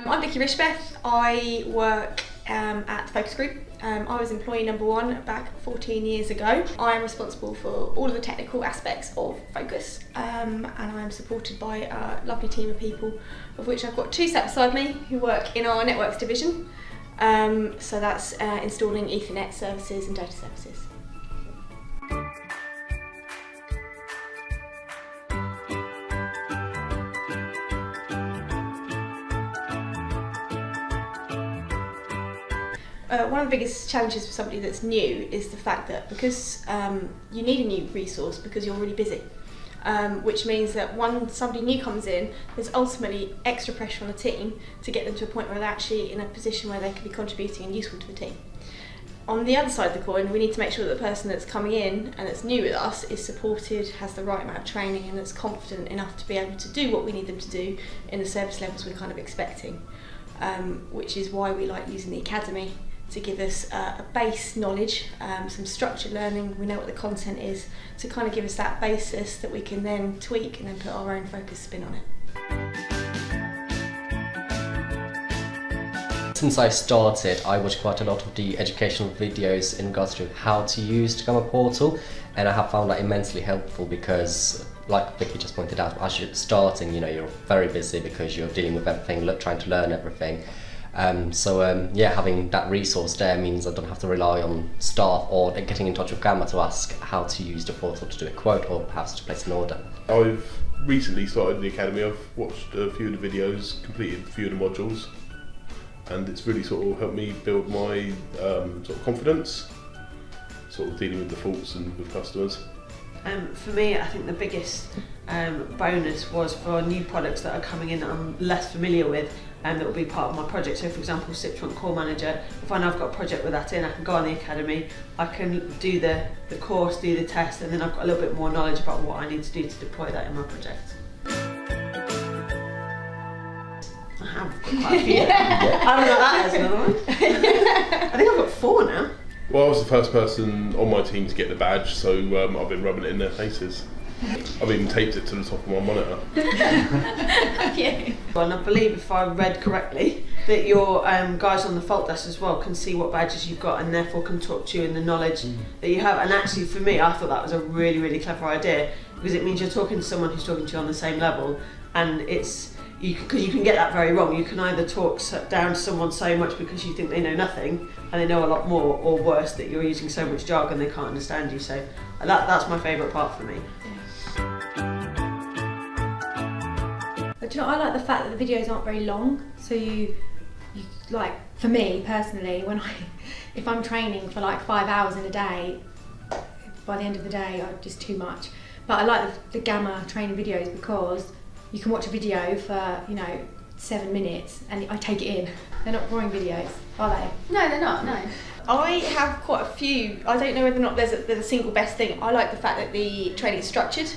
I'm Vicky Rishbeth. I work at the Focus Group. I was employee number 1 back 14 years ago. I am responsible for all of the technical aspects of Focus, and I am supported by a lovely team of people, of which I've got 2 sat beside me who work in our networks division. So that's installing Ethernet services and data services. One of the biggest challenges for somebody that's new is the fact that because you need a new resource because you're really busy, which means that when somebody new comes in, there's ultimately extra pressure on the team to get them to a point where they're actually in a position where they can be contributing and useful to the team. On the other side of the coin, we need to make sure that the person that's coming in and that's new with us is supported, has the right amount of training, and that's confident enough to be able to do what we need them to do in the service levels we're kind of expecting, which is why we like using the academy to give us a base knowledge, some structured learning. We know what the content is, to kind of give us that basis that we can then tweak and then put our own focus spin on it. Since I started, I watched quite a lot of the educational videos in regards to how to use the Gamma portal, and I have found that immensely helpful because, like Vicky just pointed out, as you're starting, you're very busy because you're dealing with everything, trying to learn everything. Having that resource there means I don't have to rely on staff or getting in touch with Gamma to ask how to use the portal to do a quote or perhaps to place an order. I've recently started the academy. I've watched a few of the videos, completed a few of the modules, and it's really sort of helped me build my sort of confidence, sort of dealing with the faults and with customers. For me, I think the biggest bonus was for new products that are coming in that I'm less familiar with and that will be part of my project. So for example, Citroen Core Manager, if I know I've got a project with that in, I can go on the academy, I can do the course, do the test, and then I've got a little bit more knowledge about what I need to do to deploy that in my project. I have got quite a few. I don't know that as another one. I think I've got 4 now. Well, I was the first person on my team to get the badge, so I've been rubbing it in their faces. I've even taped it to the top of my monitor. Yeah. And I believe, if I read correctly, that your guys on the fault desk as well can see what badges you've got and therefore can talk to you in the knowledge that you have. And actually for me, I thought that was a really, really clever idea, because it means you're talking to someone who's talking to you on the same level, and it's because you can get that very wrong. You can either talk down to someone so much because you think they know nothing and they know a lot more, or worse, that you're using so much jargon they can't understand you. So that's my favourite part for me. But do you know, I like the fact that the videos aren't very long, so you like, for me personally, if I'm training for like 5 hours in a day, by the end of the day I'm just too much. But I like the Gamma training videos because you can watch a video for 7 minutes and I take it in. They're not boring videos, are they? No, they're not, no. I have quite a few. I don't know whether or not there's a single best thing. I like the fact that the training is structured.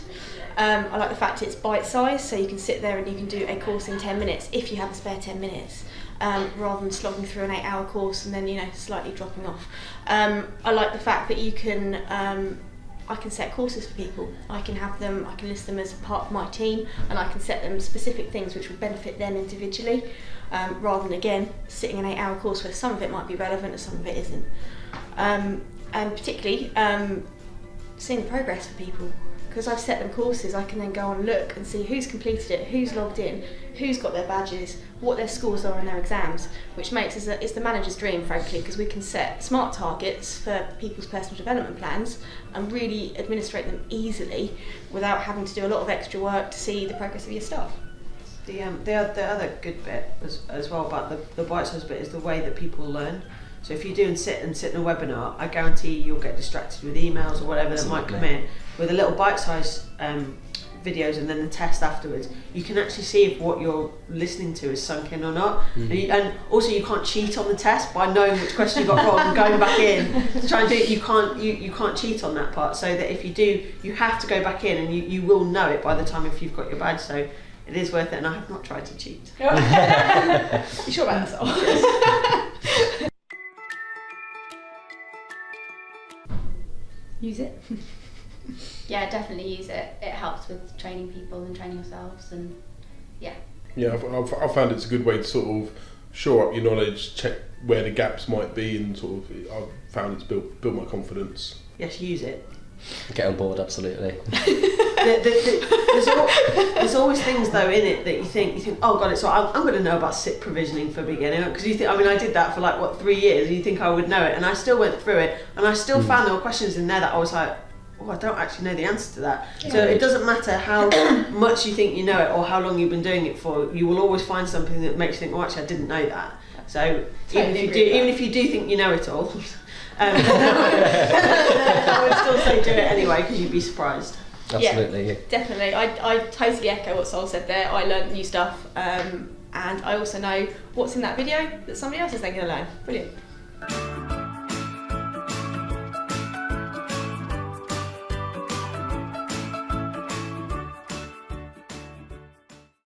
I like the fact it's bite-sized, so you can sit there and you can do a course in 10 minutes if you have a spare 10 minutes, rather than slogging through an 8-hour course and then slightly dropping off. I like the fact that you can I can set courses for people. I can have them, I can list them as a part of my team, and I can set them specific things which will benefit them individually, rather than, again, sitting an 8-hour course where some of it might be relevant and some of it isn't. And particularly, seeing the progress for people. Because I've set them courses, I can then go and look and see who's completed it, who's logged in, who's got their badges, what their scores are on their exams, which makes it's the manager's dream, frankly, because we can set smart targets for people's personal development plans and really administrate them easily without having to do a lot of extra work to see the progress of your staff. The other good bit as well about the bite-size bit is the way that people learn. So if you do sit in a webinar, I guarantee you'll get distracted with emails or whatever that might come in. With a little bite-sized videos and then the test afterwards, you can actually see if what you're listening to is sunk in or not. And also you can't cheat on the test by knowing which question you got wrong and going back in to try and do it. You can't cheat on that part, so that if you do, you have to go back in and you will know it by the time if you've got your badge. So it is worth it, and I have not tried to cheat. You sure about that? Yes. Use it. Yeah, definitely use it. It helps with training people and training yourselves, and yeah. Yeah, I've found it's a good way to sort of shore up your knowledge, check where the gaps might be, and sort of I've found it's built my confidence. Yes, use it. Get on board, absolutely. There's always things though in it that you think, oh god, it's all, I'm going to know about SIP provisioning for beginning, because you think, I mean, I did that for like 3 years, and you think I would know it, and I still went through it, and I still found there were questions in there that I was like, oh, I don't actually know the answer to that. Yeah. So it doesn't matter how much you think you know it or how long you've been doing it for, you will always find something that makes you think, oh, actually, I didn't know that. So Totally even if you do think you know it all, I would still say do it anyway, because you'd be surprised. Absolutely. Yeah, definitely. I totally echo what Sol said there. I learned new stuff, and I also know what's in that video that somebody else is then going to learn. Brilliant.